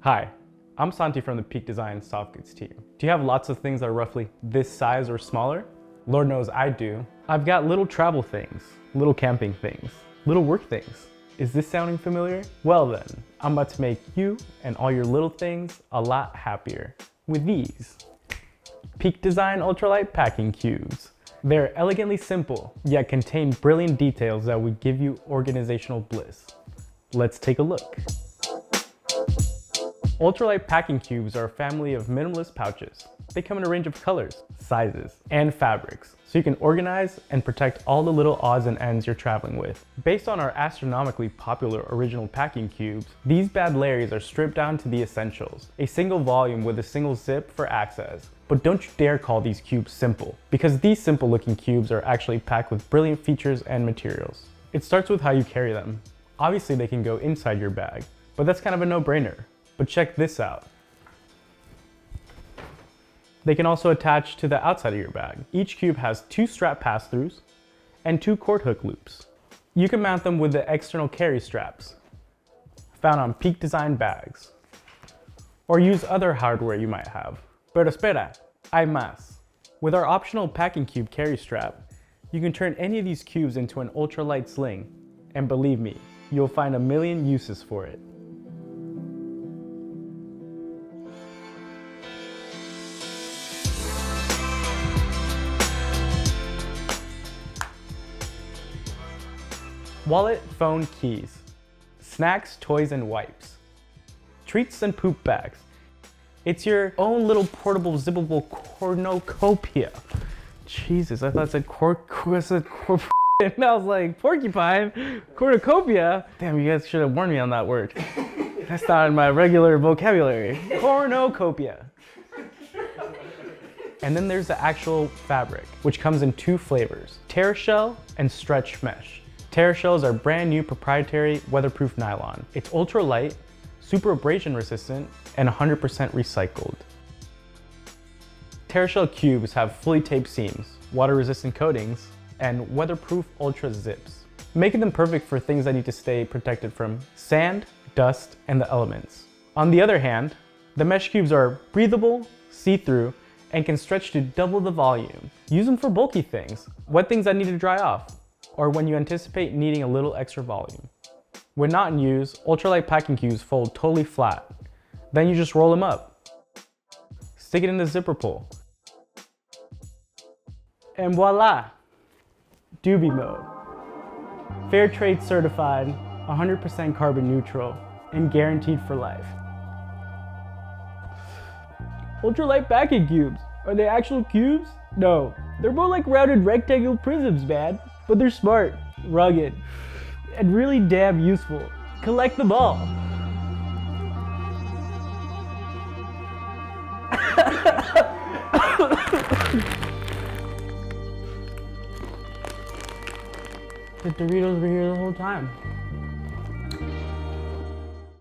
Hi, I'm Santi from the Peak Design Soft Goods team. Do you have lots of things that are roughly this size or smaller? Lord knows I do. I've got little travel things, little camping things, little work things. Is this sounding familiar? Well then, I'm about to make you and all your little things a lot happier with these Peak Design Ultralight Packing Cubes. They're elegantly simple, yet contain brilliant details that would give you organizational bliss. Let's take a look. Ultralight Packing Cubes are a family of minimalist pouches. They come in a range of colors, sizes, and fabrics, so you can organize and protect all the little odds and ends you're traveling with. Based on our astronomically popular original packing cubes, these bad Larrys are stripped down to the essentials. A single volume with a single zip for access. But don't you dare call these cubes simple, because these simple looking cubes are actually packed with brilliant features and materials. It starts with how you carry them. Obviously they can go inside your bag, but that's kind of a no-brainer. But check this out. They can also attach to the outside of your bag. Each cube has 2 strap pass-throughs and 2 cord hook loops. You can mount them with the external carry straps found on Peak Design bags, or use other hardware you might have. Pero espera, hay más. With our optional packing cube carry strap, you can turn any of these cubes into an ultralight sling, and believe me, you'll find a million uses for it. Wallet, phone, keys, snacks, toys, and wipes, treats and poop bags. It's your own little portable zippable cornucopia. Jesus, I thought it said and I was like, porcupine, cornucopia. Damn, you guys should have warned me on that word. That's not in my regular vocabulary. Cornucopia. And then there's the actual fabric, which comes in 2 flavors, Terrashell and stretch mesh. Terrashell is our brand new proprietary weatherproof nylon. It's ultra light, super abrasion resistant, and 100% recycled. Terrashell cubes have fully taped seams, water resistant coatings, and weatherproof ultra zips, making them perfect for things that need to stay protected from sand, dust, and the elements. On the other hand, the mesh cubes are breathable, see-through, and can stretch to double the volume. Use them for bulky things, wet things that need to dry off, or when you anticipate needing a little extra volume. When not in use, ultralight packing cubes fold totally flat. Then you just roll them up. Stick it in the zipper pull. And voila! Doobie Mode. Fair trade certified, 100% carbon neutral, and guaranteed for life. Ultralight packing cubes. Are they actual cubes? No, they're more like rounded rectangular prisms, man. But they're smart, rugged, and really damn useful. Collect them all. The Doritos were here the whole time.